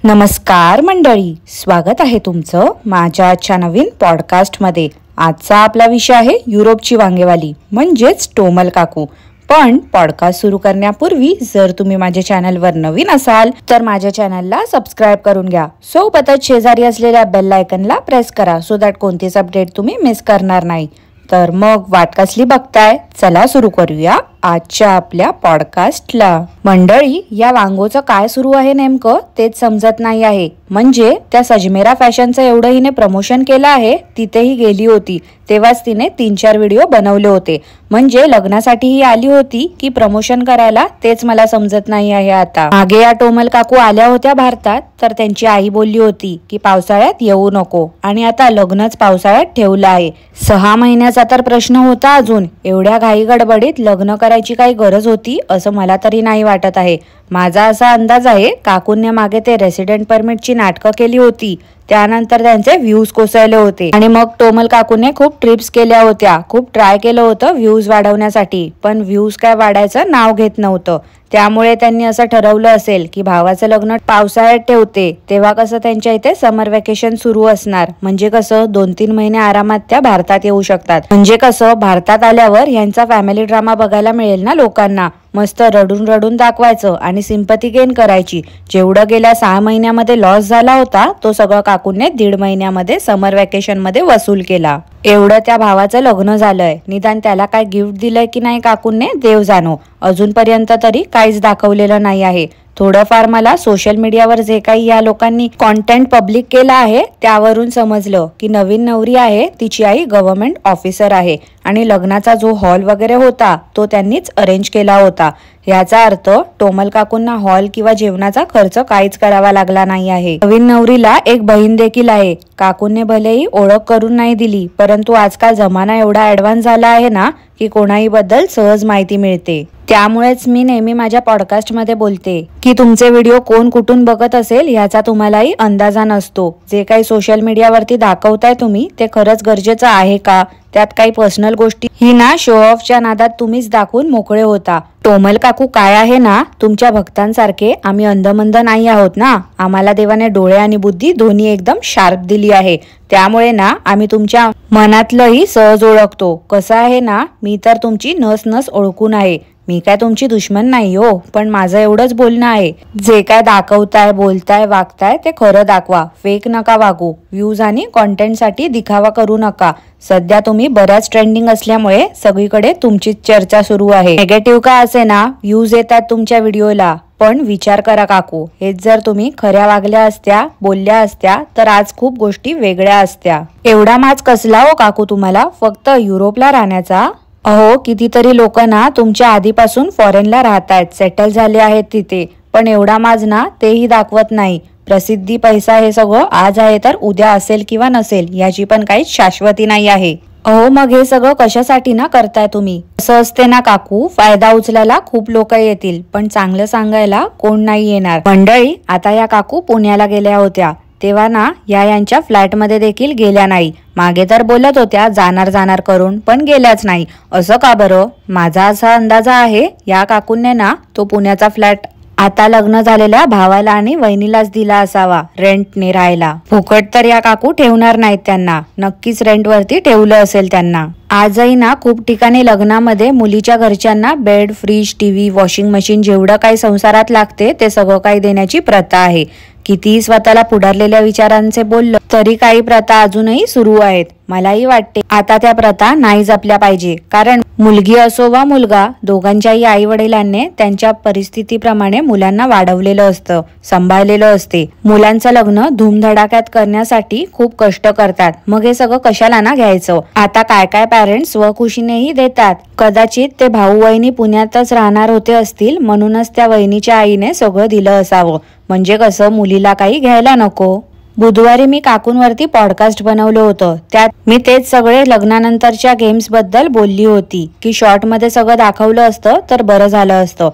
नमस्कार मंडळी, स्वागत आहे तुमचं माझ्या आजच्या नवीन पॉडकास्टमध्ये। आजचा आपला विषय आहे युरोपची वांगेवाली म्हणजेच टोमल काकू। पण पॉडकास्ट सुरू करण्यापूर्वी जर तुम्ही माझ्या चॅनलवर नवीन असाल तर माझ्या चॅनलला सबस्क्राईब करून घ्या। सोबतच शेजारी असलेल्या बेल आयकनला प्रेस करा सो दॅट कोणतीच अपडेट तुम्ही मिस करणार नाही। तर मग वाट कसली बघताय, चला सुरू करूया आजच्या आपल्या पॉडकास्टला। मंडळी, या वांगोचं काय सुरू आहे नेमकं तेच समजत नाही आहे। म्हणजे त्या सजमेरा फॅशनचं एवढं हिने प्रमोशन केलं आहे, तिथेही गेली होती तेव्हाच तिने 3-4 व्हिडिओ बनवले होते। म्हणजे लग्नासाठी ही आली होती की प्रमोशन करायला तेच मला समजत नाही आहे आता। मागे या टोमल काकू आल्या होत्या भारतात तर त्यांची आई बोलली होती की पावसाळ्यात येऊ नको, आणि आता लग्नच पावसाळ्यात ठेवलं आहे। 6 महिन्याचा तर प्रश्न होता अजून। एवढ्या घाई गडबडीत लग्न करायची काही गरज होती असं मला तरी नाही वाटत आहे। माझा असा अंदाज आहे काकूंनी मागे ते रेसिडेंट परमिटची नाटकं केली होती, त्यानंतर त्यांचे व्ह्यूज कोसळले होते आणि मग टोमल काकूने खूप ट्रिप्स केल्या होत्या, खूप ट्राय केलं होतं व्ह्यूज वाढवण्यासाठी, पण व्ह्यूज काय वाढायचं नाव घेत नव्हतं। त्यामुळे त्यांनी असं ठरवलं असेल की भावाचं लग्न पावसाळ्यात ठेवते, तेव्हा कसं त्यांच्या इथे समर वेकेशन सुरू असणार, म्हणजे कसं 2-3 महिने आरामात त्या भारतात येऊ शकतात। म्हणजे कसं भारतात आल्यावर यांचा फॅमिली ड्रामा बघायला मिळेल ना लोकांना। मस्त रडून रडून दाखवायचं आणि सिंपती गेन करायची। जेवढं गेल्या 6 महिन्यामध्ये लॉस झाला होता तो सगळं काकूने 1.5 महिन्यामध्ये समर वेकेशन मध्ये वसूल केला। एवढं त्या भावाचं लग्न झालंय, निदान त्याला काय गिफ्ट दिलंय की नाही काकूने देव जाणो। अजूनपर्यंत तरी काहीच दाखवलेलं नाही आहे। थोडंफार मला सोशल मीडियावर जे काही या लोकांनी कॉन्टेंट पब्लिक केला आहे त्यावरून समजलं की नवीन नवरी आहे तिची आई गव्हर्नमेंट ऑफिसर आहे आणि लग्नाचा जो हॉल वगैरे होता तो त्यांनीच अरेंज केला होता। याचा अर्थ टोमल काकूंना हॉल किंवा जेवणाचा खर्च काहीच करावा लागला नाही आहे। नवीन नवरीला एक बहीण देखील आहे। काकूंनी भलेही ओळख करून नाही दिली, परंतु आजकाल जमाना एवढा ऍडव्हान्स झाला आहे ना की कोणाही बद्दल सहज माहिती मिळते। त्यामुळेच मी नेहमी माझ्या पॉडकास्ट मध्ये बोलते की तुमचे व्हिडिओ कोण कुठून बघत असेल याचा तुम्हालाही अंदाजा नसतो। जे काही सोशल मीडियावरती दाखवताय तुम्ही ते खरंच गरजेचं आहे का, त्यात काही पर्सनल गोष्टी ही ना शो ऑफच्या नादात तुम्हीच दाखवून मोकळे होता। टोमल काकू काय आहे ना, तुमच्या भक्तांसारखे आम्ही अंधमंद नाही आहोत ना। आम्हाला देवाने डोळे आणि बुद्धी दोन्ही एकदम शार्प दिली आहे, त्यामुळे ना आम्ही तुमच्या मनातलंही सहज ओळखतो। कसं आहे ना, मी तर तुमची नस नस ओळखून आहे। मी काय तुमची दुश्मन नाही हो, पण माझं एवढंच बोलणं आहे, जे काय दाखवताय बोलताय वागताय ते खरं दाखवा, फेक नका वागू। व्ह्यूज आणि कॉन्टेंट साठी दिखावा करू नका। सध्या तुम्ही बऱ्याच ट्रेंडिंग असल्यामुळे सगळीकडे तुमची चर्चा सुरू आहे। नेगेटिव्ह का असे ना, व्ह्यूज येतात तुमच्या व्हिडिओला, पण विचार करा काकू, हेच जर तुम्ही खऱ्या वागल्या असत्या बोलल्या असत्या तर आज खूप गोष्टी वेगळ्या असत्या। एवढा माज कसला हो काकू तुम्हाला फक्त युरोपला राहण्याचा? अहो, कितीतरी लोक ना तुमच्या आधीपासून फॉरेनला राहतायत, सेटल झाले आहेत तिथे, पण एवढा माज ना तेही दाखवत नाही। प्रसिद्धी पैसा हे सगळं आज आहे तर उद्या असेल किंवा नसेल याची पण काही शाश्वती नाही आहे। अहो, मग हे सगळं कशासाठी ना करताय तुम्ही? असं असते ना काकू, फायदा उचलायला खूप लोक येतील पण चांगलं सांगायला कोण नाही येणार। मंडळी, आता या काकू पुण्याला गेल्या होत्या तेव्हा ना यांच्या फ्लॅटमध्ये देखील गेल्या नाही। मागे तर बोलत होत्या जाणार करून, पण गेल्याच नाही। असं का बरं? माझा असा अंदाज आहे या काकूंनी ना तो पुण्याचा फ्लॅट आता लग्न झालेल्या भावाला आणि वहिनीलाच दिला असावा रेंटने राहायला। फुकट तर या काकू ठेवणार नाहीत त्यांना, नक्कीच रेंटवरती ठेवलं असेल त्यांना। आजही ना खूप ठिकाणी लग्नामध्ये मुलीच्या घरच्यांना bed, fridge, TV, washing machine जेवढं काही संसारात लागते ते सगळं काही देण्याची प्रथा आहे। कितीही स्वतःला पुढारलेल्या विचारांचे बोललं तरी काही प्रथा अजूनही सुरू आहेत। मलाही वाटते आता त्या प्रथा नाही जपल्या पाहिजे, कारण मुलगी असो वा मुलगा, दोघांच्याही आई वडिलांनी त्यांच्या परिस्थितीप्रमाणे मुलांना वाढवलेलं असतं, सांभाळलेलं असते। मुलांचं लग्न धूमधडाक्यात करण्यासाठी खूप कष्ट करतात, मग हे सगळं कशाला ना घ्यायचं। आता काय काय पॅरेंट्स स्वखुशीनेही देतात। कदाचित ते भाऊ वहिनी पुण्यातच राहणार होते असतील, म्हणूनच त्या वहिनीच्या आईने सगळं दिलं असावं, म्हणजे कसं मुलीला काही घ्यायला नको। बुधवारी मी काकूंवरती पॉडकास्ट बनवलं होतं, त्यात मी तेच सगळे लग्नानंतरच्या गेम्स बद्दल बोलली होती की शॉर्ट मध्ये सगळं दाखवलं असतं तर बरं झालं असतं।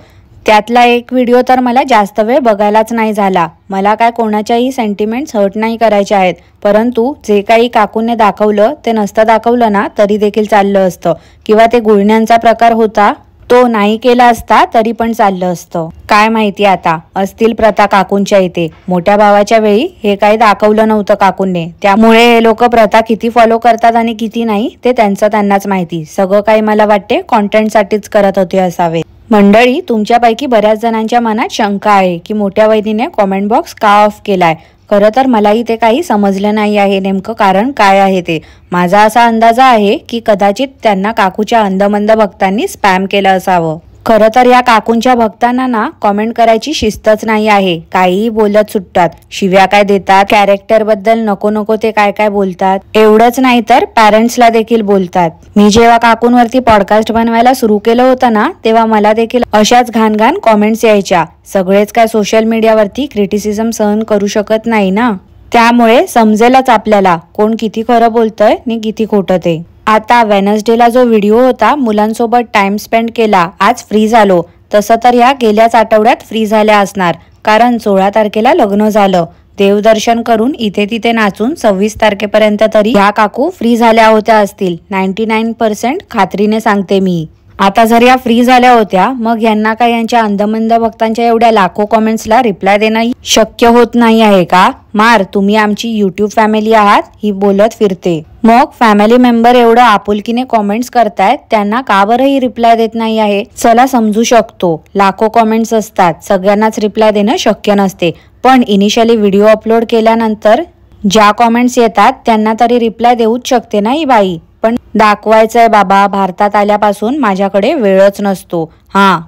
त्यातला एक व्हिडिओ तर मला जास्त वेळ बघायलाच नाही झाला। मला काय कोणाच्याही सेंटिमेंट्स हर्ट नाही करायचे आहेत, परंतु जे काही काकूने दाखवलं ते नसतं दाखवलं ना तरी देखील चाललं असतं, किंवा ते गुळण्यांचा प्रकार होता तो नाही केला असता तरी पण चाललं असतं. काय माहिती आता असतील प्रथा काकूंच्या इथे. मोठ्या भावाच्या वेळी हे काही दाखवलं नव्हतं काकूंनी, त्यामुळे हे लोक प्रथा किती फॉलो करतात आणि किती नाही ते त्यांनाच माहिती. सगळं काही मला वाटते कॉन्टेंट साठीच करत होते असावे. मंडळी, तुमच्यापैकी बऱ्याच जणांच्या मनात शंका आहे की मोठ्या वहिनीने कॉमेंट बॉक्स का ऑफ केलाय. खरं तर मलाही ते काही समजलं नाही आहे नेमकं कारण काय आहे ते. माझा असा अंदाज आहे की कदाचित त्यांना काकूच्या अंधमंद भक्तांनी स्पॅम केलं असावं. खरं तर या काकूंच्या भक्तांना ना कॉमेंट करायची शिस्तच नाही आहे. काहीही बोलत सुटतात, शिव्या काय देतात, कॅरेक्टर बद्दल नको ते काय बोलतात. एवढंच नाही तर पॅरेंट्सला देखील बोलतात. मी जेव्हा काकूंवरती पॉडकास्ट बनवायला सुरू केलं होतं ना तेव्हा मला देखील अशाच घाण कॉमेंट्स यायच्या. सगळेच काय सोशल मीडियावरती क्रिटिसिझम सहन करू शकत नाही ना, त्यामुळे समजेलच आपल्याला कोण किती खरं बोलतंय आणि किती खोटं ते. आता वेनसडेला जो व्हिडिओ होता मुलांसोबत टाइम स्पेंड केला, आज फ्री झालो, तसं तर ह्या गेल्याच आठवड्यात फ्री झाल्या असणार. कारण 16 तारखेला लग्न झालं. देवदर्शन करून इथे तिथे नाचून 26 तारखेपर्यंत तरी ह्या काकू फ्री झाल्या होत्या असतील. 99% खात्रीने सांगते मी. आता जर या फ्री झाल्या होत्या मग यांना काय यांच्या अंधमंद भक्तांच्या एवढ्या लाखो कॉमेंट्सला रिप्लाय देणं शक्य होत नाही आहे का? मार, तुम्ही आमची युट्यूब फॅमिली आहात ही बोलत फिरते. मग फॅमिली मेंबर एवढं आपुलकीने कॉमेंट्स करतायत, त्यांना का बरंही रिप्लाय देत नाही आहे? चला समजू शकतो, लाखो कॉमेंट्स असतात, सगळ्यांनाच रिप्लाय देणं शक्य नसते. पण इनिशियली व्हिडिओ अपलोड केल्यानंतर ज्या कॉमेंट्स येतात त्यांना तरी रिप्लाय देऊच शकते ना ही बाई. पण दाखवायचंय बाबा, भारतात आल्यापासून माझ्याकडे वेळच नसतो.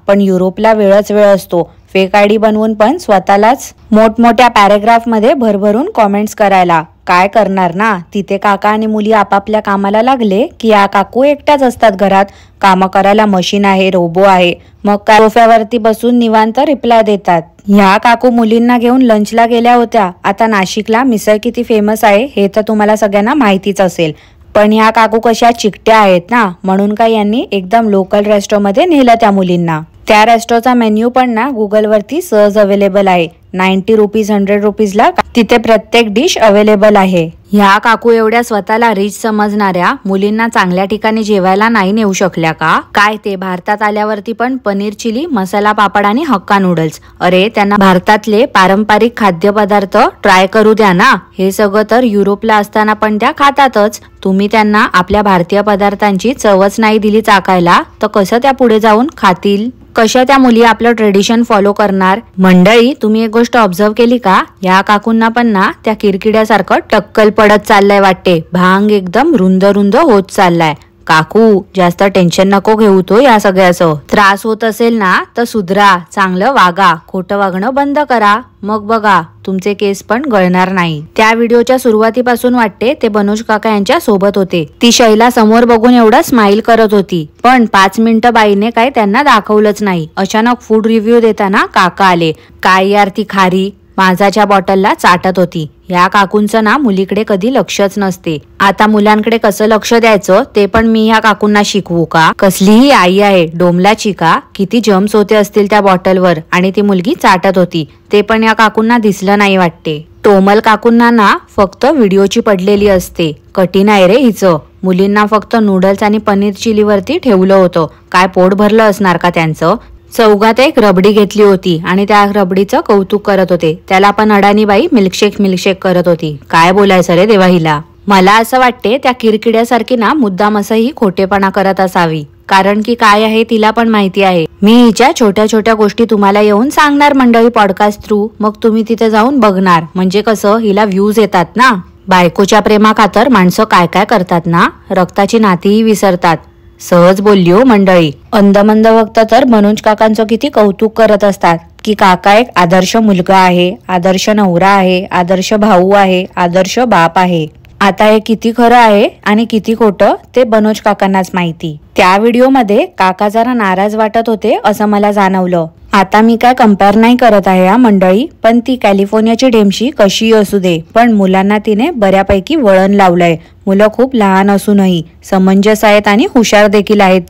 पण युरोपला वेळच वेळ असतो. फेक आयडी बनवून पण स्वतःलाच मोठमोठ्या पॅरेग्राफ मध्ये भरभरून कॉमेंट्स करायला. काय करणार ना, तिथे काका आणि मुली आपापल्या कामाला लागले की या काकू एकट्याच असतात घरात. काम करायला मशीन आहे, रोबो आहे, मग काय सोफ्यावरती बसून निवांत रिप्लाय देतात. ह्या काकू मुलींना घेऊन लंचला गेल्या होत्या. आता नाशिकला मिसळ किती फेमस आहे हे तर तुम्हाला सगळ्यांना माहितीच असेल. पण ह्या काकू कशा चिकट्या आहेत ना, म्हणून काय यांनी एकदम लोकल रेस्टोमध्ये नेलं त्या मुलींना. त्या रेस्टोचा मेन्यू पण ना गुगलवरती सहज अवेलेबल आहे. 90 रुपीज 100 रुपीजला तिथे प्रत्येक डिश अवेलेबल आहे. ह्या काकू एवढ्या स्वतःला रिच समजणाऱ्या मुलींना चांगल्या ठिकाणी जेवायला नाही नेऊ शकल्या का? काय ते भारतात आल्यावरती पण पनीर चिली, मसाला पापड आणि हक्का नूडल्स. अरे त्यांना भारतातले पारंपरिक खाद्यपदार्थ ट्राय करू द्या ना. हे सगळं तर युरोपला असताना पण त्या खातातच. तुम्ही त्यांना आपल्या भारतीय पदार्थांची चवच नाही दिली चाकायला तर कसं त्या पुढे जाऊन खातील? कशा त्या मुली आपलं ट्रेडिशन फॉलो करणार? मंडळी, तुम्ही एक गोष्ट ऑब्झर्व केली का? या काकूंना पण ना त्या किरकिड्यासारखं टक्कल पडत चाललंय वाटते. भांग एकदम रुंद होत चाललाय. काकू, जास्त टेन्शन नको घेऊ तो या सगळ्याचं. त्रास होत असेल ना तर सुधरा, चांगलं वागा, खोटं वागणं बंद करा. मग बघा तुमचे केस पण गळणार नाही. त्या व्हिडिओच्या सुरुवातीपासून वाटते ते बनोज काका यांच्या सोबत होते. ती शैला समोर बघून एवढं स्माइल करत होती, पण 5 मिनिटं बाईने काही त्यांना दाखवलंच नाही. अचानक फूड रिव्ह्यू देताना काका आले. काय यार ती खारी माझाच्या बॉटलला चाटत होती. या काकूंचं ना मुलीकडे कधी लक्षच नसते. आता मुलांकडे कसं लक्ष द्यायचं ते पण मी ह्या काकूंना शिकवू का? कसलीही आई आहे डोमलाची का? किती जम्स होते असतील त्या बॉटलवर आणि ती मुलगी चाटत होती. ते पण या काकूंना दिसलं नाही वाटते. टोमल काकूंना ना फक्त व्हिडिओची पडलेली असते. कठीण आहे रे हिचं. मुलींना फक्त नूडल्स आणि पनीर चिलीवरती ठेवलं होतं. काय पोट भरलं असणार का त्यांचं? चौघात एक रबडी घेतली होती आणि त्या रबडीचं कौतुक करत होते. त्याला पण अडाणीबाई मिल्कशेक करत होती. काय बोलायचं रे देवा हिला. मला असं वाटते त्या किरकिड्यासारखी ना मुद्दाम असंही खोटेपणा करत असावी. कारण की काय आहे तिला पण माहिती आहे. मी हिच्या छोट्या गोष्टी तुम्हाला येऊन सांगणार मंडळी पॉडकास्ट थ्रू. मग तुम्ही तिथे जाऊन बघणार. म्हणजे कसं हिला व्ह्यूज येतात ना. बायकोच्या प्रेमाखातर माणसं काय करतात ना, रक्ताची नातीही विसरतात. सहज बोलली हो मंडळी. अंधमंद भक्त तर मनोज काकांचं किती कौतुक करत असतात की काका एक आदर्श मुलगा आहे, आदर्श नवरा आहे, आदर्श भाऊ आहे, आदर्श बाप आहे. आता हे किती खरं आहे आणि किती खोटं ते मनोज काकांनाच माहिती. त्या व्हिडिओमध्ये काका जरा नाराज वाटत होते असं मला जाणवलं. आता मी काय कंपेअर नाही करत आहे या मंडळी, पण ती कॅलिफोर्नियाची डेमशी कशी असू दे, पण मुलांना तिने बऱ्यापैकी वळण लावलंय. मुलं खूप लहान असूनही समंजस आहेत आणि हुशार देखील आहेत.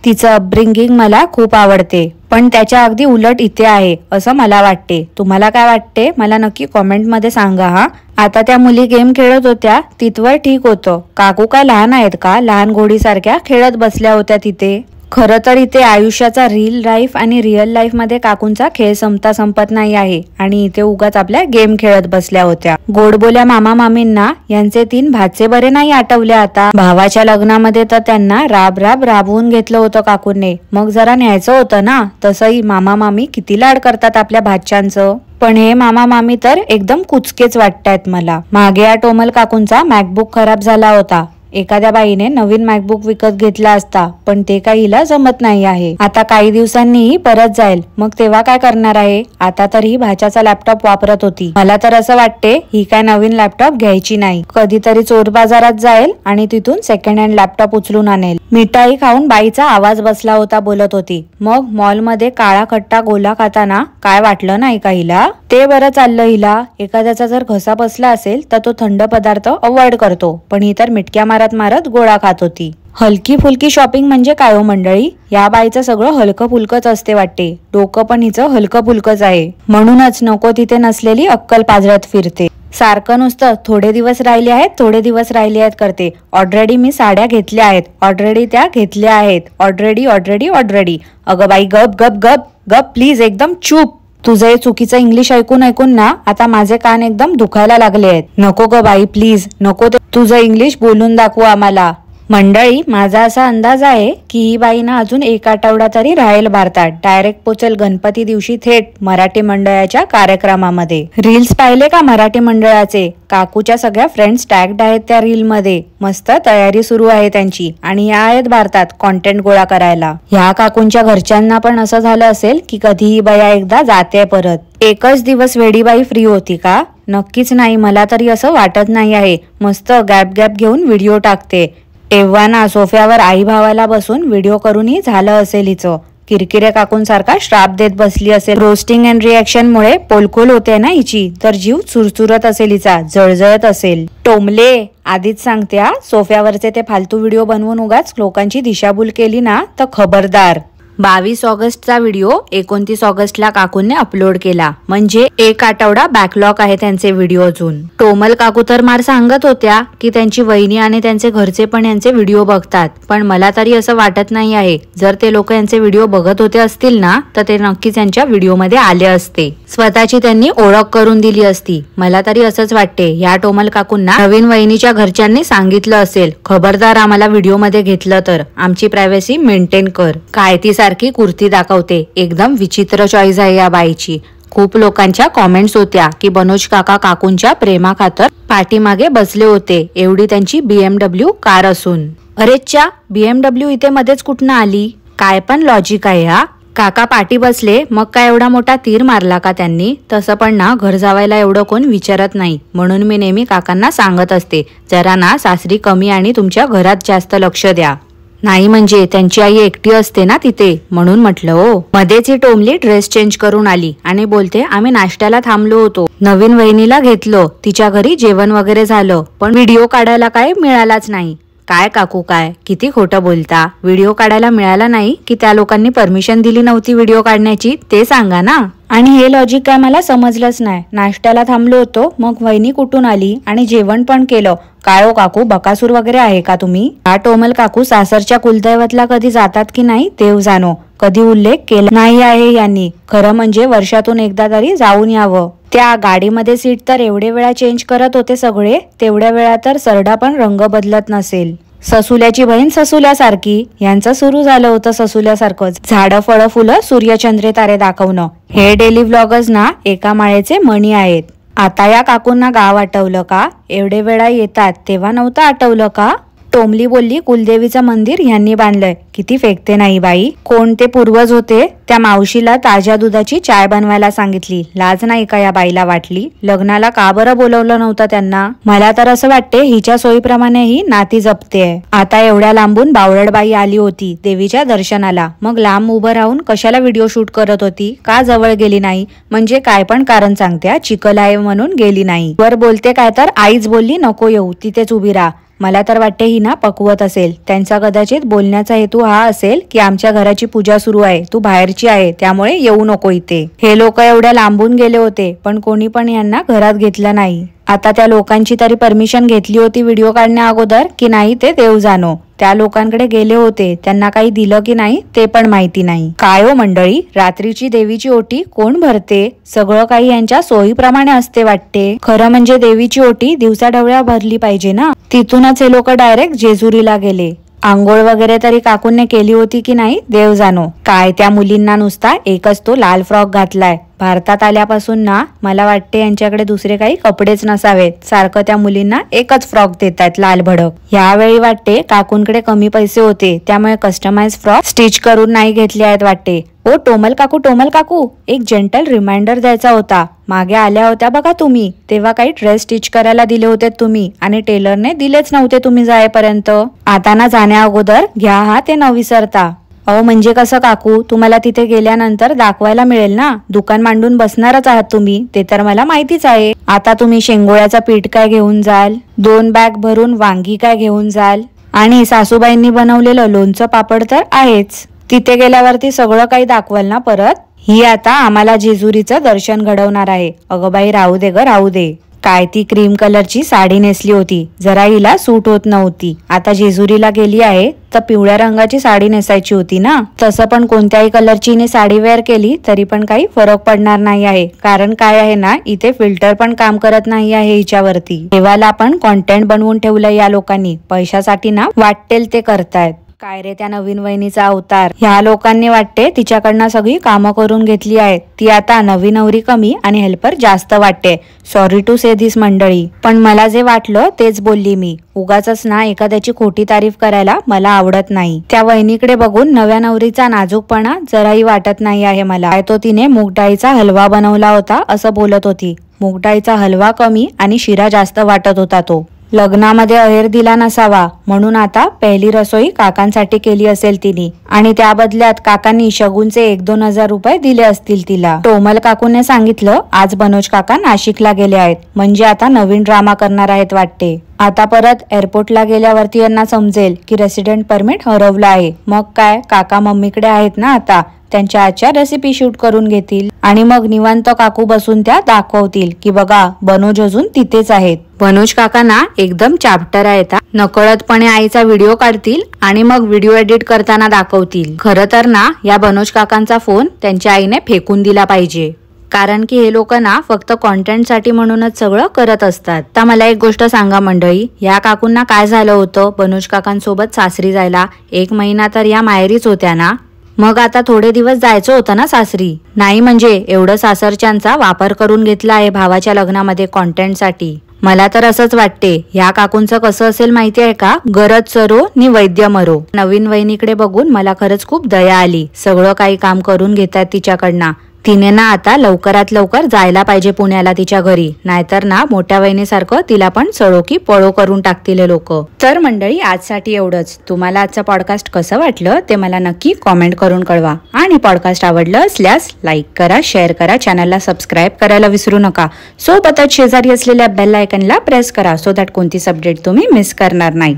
तिचं अपब्रिंगिंग मला खूप आवडते. पण त्याच्या अगदी उलट इथे आहे असं मला वाटते. तुम्हाला काय वाटते मला नक्की कॉमेंट मध्ये सांगा हा. आता त्या मुली गेम खेळत होत्या तिथवर ठीक होतं. काकू काय लहान आहेत का? लहान घोडी सारख्या खेळत बसल्या होत्या तिथे. खरं तर इथे आयुष्याचा रील लाईफ आणि रिअल लाईफ मध्ये काकूंचा खेळ संपत नाही आहे आणि इथे उगाच आपल्या गेम खेळत बसल्या होत्या. गोडबोल्या मामा मामींना यांचे 3 भाचे बरे नाही आठवले आता. भावाच्या लग्नामध्ये तर त्यांना राबवून घेतलं होतं काकूंनी. मग जरा न्यायचं होतं ना. तसंही मामा मामी किती लाड करतात आपल्या भाच्यांचं. पण हे मामा मामी तर एकदम कुचकेच वाटतायत मला. मागे या टोमल काकूंचा मॅकबुक खराब झाला होता. एखाद्या बाईने नवीन मॅकबुक विकत घेतला असता, पण ते काही हिला जमत नाही आहे. आता काही दिवसांनी परत जाईल, मग तेव्हा काय करणार आहे. आता तर ही भाच्याचा लॅपटॉप वापरत होती. मला तर असं वाटते ही काय नवीन लॅपटॉप घ्यायची नाही. कधीतरी चोर बाजारात जाईल आणि तिथून सेकंड हँड लॅपटॉप उचलून आणेल. मिठाई खाऊन बाईचा आवाज बसला होता बोलत होती. मग मॉल मध्ये काळा खट्टा गोला खाताना काय वाटलं नाही का हिला. ते बरं चाललं हिला. एखाद्याचा जर घसा बसला असेल तर तो थंड पदार्थ अवॉइड करतो, पण ही तर मिटक्या मारत गोळा खात होती. हलकी फुलकी शॉपिंग म्हणजे काय हो मंडळी. या बाईचं सगळं हलकं फुलकंच असते वाटते. डोकं पण हिचं हलकं फुलकंच आहे. म्हणूनच नको तिथे नसलेली अक्कल पाजळत फिरते. सारखं नुसतं थोडे दिवस राहिले आहेत करते. ऑलरेडी मी साड्या घेतल्या आहेत, ऑलरेडी त्या घेतल्या आहेत, ऑलरेडी. अगं बाई गप गप गप गप प्लीज, एकदम चूप. तुझं हे चुकीचं इंग्लिश ऐकून ना आता माझे कान एकदम दुखायला लागले आहेत. नको ग बाई प्लीज नको, ते तुझं इंग्लिश बोलून दाखवू आम्हाला. मंडळी, माझा असा अंदाज आहे की ही बाई ना अजून 1 आठवडा तरी राहील भारतात. डायरेक्ट पोचेल गणपती दिवशी थेट मराठी मंडळाच्या कार्यक्रमामध्ये. रील्स पाहिले का मराठी मंडळाचे. काकूच्या सगळ्या फ्रेंड्स टॅग्ड आहेत त्या रील मध्ये. मस्त तयारी सुरू आहे त्यांची आणि या आहेत भारतात कॉन्टेंट गोळा करायला. ह्या काकूंच्या घरच्यांना पण असं झालं असेल की कधी ही बाया एकदा जाते परत. एकच दिवस वेडीबाई फ्री होती का. नक्कीच नाही, मला तरी असं वाटत नाही आहे. मस्त गॅप घेऊन व्हिडिओ टाकते. तेव्हा ना सोफ्यावर आई भावाला बसून व्हिडिओ करूनही झालं असेल हिचं. किरकिरे काकूंसारखा श्राप देत बसली असेल. रोस्टिंग अँड रिएक्शन मुळे पोलखोल होते ना हिची, तर जीव चुरचुरत असेल हिचा, जळजळत असेल. टोमले, आधीच सांगते हा, सोफ्यावरचे ते फालतू व्हिडिओ बनवून उगाच लोकांची दिशाभूल केली ना तर खबरदार. 22 ऑगस्टचा व्हिडिओ 29 ऑगस्टला काकूंनी अपलोड केला. म्हणजे 1 आठवडा बॅकलॉग आहे त्यांचे व्हिडिओ अजून. टोमल काकू तर मार सांगत होत्या की त्यांची वहिनी आणि त्यांचे घरचे पण यांचे व्हिडिओ बघतात. पण मला तरी असं वाटत नाही आहे. जर ते लोक यांचे व्हिडिओ बघत होते असतील ना तर ते नक्कीच यांच्या व्हिडिओ मध्ये आले असते. स्वतःची त्यांनी ओळख करून दिली असती. मला तरी असंच वाटते. या टोमल काकूंना नवीन वहिनीच्या घरच्यांनी सांगितलं असेल, खबरदार आम्हाला व्हिडिओ मध्ये घेतलं तर आमची प्रायव्हसी मेंटेन कर. काय ती सारखी कुर्ती दाखवते. एकदम विचित्र चॉईस आहे या बाईची. खूप लोकांच्या कॉमेंट्स होत्या की मनोज काका काकूंच्या प्रेमाखातर पाठीमागे बसले होते, एवढी त्यांची BMW कार असून. अरेच्या, BMW इथे मध्येच कुठनं आली. काय पण लॉजिक आहे हा. काका पाठी बसले मग काय एवढा मोठा तीर मारला का त्यांनी. तसं पण ना घर जावायला एवढं कोण विचारत नाही. म्हणून मी नेहमी काकांना सांगत असते, जरा ना सासरी कमी आणि तुमच्या घरात जास्त लक्ष द्या. नाही म्हणजे त्यांची आई एकटी असते ना तिथे, म्हणून म्हटलं हो. मध्येच ही टोमली ड्रेस चेंज करून आली आणि बोलते आम्ही नाश्त्याला थांबलो होतो, नवीन वहिनीला घेतलं, तिच्या घरी जेवण वगैरे झालं, पण व्हिडिओ काढायला काय मिळालाच नाही. काय काकू काय किती खोटं बोलता. व्हिडिओ काढायला मिळाला नाही की त्या लोकांनी परमिशन दिली नव्हती व्हिडिओ काढण्याची, ते सांगा ना. आणि हे लॉजिक काय मला समजलंच नाही. नाश्त्याला थांबलो होतो, मग वहिनी कुठून आली आणि जेवण पण केलं. काय हो काकू, बकासूर वगैरे आहे का तुम्ही. हा टोमल काकू सासरच्या कुलदैवतला कधी जातात की नाही देव जाणो. कधी उल्लेख केला नाही आहे यांनी. खरं म्हणजे वर्षातून एकदा तरी जाऊन यावं. त्या गाडीमध्ये सीट तर एवढे वेळा चेंज करत होते सगळे, तेवढ्या वेळा तर सरडा पण रंग बदलत नसेल. ससुल्याची बहीण ससुल्यासारखी, यांचं सुरू झालं होतं ससुल्यासारखंच. झाडं फळं फुलं सूर्यचंद्रे तारे दाखवणं. हे डेली व्लॉगर्स ना एका माळेचे मणी आहेत. आता या काकूंना गाव आठवलं का. एवढे वेळा येतात तेव्हा नव्हतं आठवलं का. टोमली बोलली कुलदेवीचं मंदिर ह्यांनी बांधलंय. किती फेकते नाही बाई. कोण ते पूर्वज होते, त्या मावशीला ताज्या दुधाची चाय बनवायला सांगितली. लाज नाही का या बाईला वाटली. लग्नाला का बरं बोलवलं नव्हतं त्यांना. मला तर असं वाटते हिच्या सोयीप्रमाणे ही नाती जपते. आता एवढ्या लांबून बावळडबाई आली होती देवीच्या दर्शनाला, मग लांब उभं राहून कशाला व्हिडिओ शूट करत होती. का जवळ गेली नाही. म्हणजे काय पण कारण सांगते, चिखल आहे म्हणून गेली नाही. वर बोलते काय तर आईच बोलली नको येऊ, तिथेच उभी राहा. मला तर वाटते ही ना पकवत असेल. त्यांचा कदाचित बोलण्याचा हेतू हा असेल की आमच्या घराची पूजा सुरू आहे, तू बाहेरची आहे, त्यामुळे येऊ नको इथे. हे लोक एवढ्या लांबून गेले होते पण कोणी पण यांना घरात घेतलं नाही. आता त्या लोकांची तरी परमिशन घेतली होती व्हिडिओ काढण्या अगोदर की नाही ते देव जाणो. त्या लोकांकडे गेले होते, त्यांना काही दिलं की नाही ते पण माहिती नाही. काय हो मंडळी, रात्रीची देवीची ओटी कोण भरते? सगळं काही यांच्या सोयीप्रमाणे असते वाटते. खरं म्हणजे देवीची ओटी दिवसाढवळ्या भरली पाहिजे ना. तिथूनच हे लोक डायरेक्ट जेजुरीला गेले. आंघोळ वगैरे तरी काकूंनी केली होती की नाही देव जाणो. काय त्या मुलींना नुसता एकच तो लाल फ्रॉक घातलाय. भारतात आल्यापासून ना मला वाटते यांच्याकडे दुसरे काही कपडेच नसावेत. सारखं त्या मुलींना एकच फ्रॉक देतात लाल भडक. यावेळी वाटते काकूंकडे कमी पैसे होते, त्यामुळे कस्टमाइज फ्रॉक स्टिच करून नाही घेतले आहेत वाटते. ओ टोमल काकू, एक जेंटल रिमाइंडर द्यायचा होता. मागे आल्या होत्या बघा तुम्ही, तेव्हा काही ड्रेस स्टिच करायला दिले होते तुम्ही आणि टेलरने दिलेच नव्हते तुम्ही जायपर्यंत. आता ना जाण्या अगोदर घ्या हा, ते न विसरता. अहो म्हणजे कसं काकू, तुम्हाला तिथे गेल्यानंतर दाखवायला मिळेल ना. दुकान मांडून बसणारच आहात तुम्ही, ते तर मला माहितीच आहे. आता तुम्ही शेंगोळ्याचं पीठ काय घेऊन जाल, 2 बॅग भरून वांगी काय घेऊन जाल, आणि सासूबाईंनी बनवलेलं लोणचं पापड तर आहेच. तिथे गेल्यावरती सगळं काही दाखवाल ना परत. ही आता आम्हाला जेजुरीचं दर्शन घडवणार आहे. अगं बाई राहू दे ग राहू दे. काय ती क्रीम कलरची साडी नेसली होती, जरा हिला सूट होत नव्हती. आता जेजुरीला गेली आहे तर पिवळ्या रंगाची साडी नेसायची होती ना. तसं पण कोणत्याही कलरची हिने साडी वेअर केली तरी पण काही फरक पडणार नाही आहे. कारण काय आहे ना, इथे फिल्टर पण काम करत नाही आहे हिच्यावरती. देवाला पण कॉन्टेंट बनवून ठेवलंय या लोकांनी. पैशासाठी ना वाटेल ते करतायत. काय रे त्या नवीन वहिनीचा अवतार. ह्या लोकांनी वाटते तिच्याकडनं सगळी कामं करून घेतली आहेत. ती आता नवी नवरी कमी आणि हेल्पर जास्त वाटते. सॉरी टू से दिस मंडळी, पण मला जे वाटलं तेच बोलली मी. उगाच ना एखाद्याची खोटी तारीफ करायला मला आवडत नाही. त्या वहिनीकडे बघून नव्या नवरीचा नाजूकपणा जराही वाटत नाही आहे मला. काय तो तिने मूगडाळीचा हलवा बनवला होता असं बोलत होती. मूगडाळीचा हलवा कमी आणि शिरा जास्त वाटत होता तो. लग्नामध्ये अहेर दिला नसावा म्हणून आता पहिली रसोई काकांसाठी केली असेल तिने, आणि त्या बदल्यात काकांनी शगुनचे 1-2 हजार रुपये दिले असतील तिला. टोमल काकूने सांगितलं आज मनोज काका नाशिकला गेले आहेत, म्हणजे आता नवीन ड्रामा करणार आहेत वाटते. आता परत एअरपोर्टला गेल्यावरती यांना समजेल की रेसिडेंट परमिट हरवलं आहे. मग काय, काका मम्मीकडे आहेत ना आता, त्यांच्या आजच्या रेसिपी शूट करून घेतील आणि मग निवांत काकू बसून त्या दाखवतील की बघा बनोज अजून तिथेच आहेत. मनोज काकांना एकदम चॅप्टर आहेत. नकळतपणे आईचा व्हिडिओ काढतील आणि मग व्हिडिओ एडिट करताना दाखवतील. खरं तर ना या मनोज काकांचा फोन त्यांच्या आईने फेकून दिला पाहिजे, कारण की हे लोक ना फक्त कॉन्टेंटसाठी म्हणूनच सगळं करत असतात. तर मला एक गोष्ट सांगा मंडळी, या काकूंना काय झालं होतं मनोज काकांसोबत सासरी जायला? 1 महिना तर या माहेरीच होत्या ना. मग आता थोडे दिवस जायचं होतं ना सासरी. नाही म्हणजे एवढं सासरच्यांचा वापर करून घेतला आहे भावाच्या लग्नामध्ये कॉन्टेंटसाठी. मला तर असंच वाटते. ह्या काकूंचं कसं असेल माहिती आहे का, गरज सरो नि वैद्य मरो. नवीन वहिनीकडे बघून मला खरंच खूप दया आली. सगळं काही काम करून घेतात तिच्याकडनं. तिने ना आता लवकरात लवकर जायला पाहिजे पुण्याला तिच्या घरी, नाहीतर ना मोठ्या वहिनीसारखं तिला पण सळो की पळो करून टाकतील लोक. तर मंडळी आजसाठी एवढंच. तुम्हाला आजचं पॉडकास्ट कसं वाटलं ते मला नक्की कॉमेंट करून कळवा. आणि पॉडकास्ट आवडलं असल्यास लाईक करा, शेअर करा, चॅनलला सबस्क्राईब करायला विसरू नका. सोबतच शेजारी असलेल्या बेल आयकनला प्रेस करा, सो दॅट कोणतीच अपडेट तुम्ही मिस करणार नाही.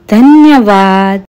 धन्यवाद.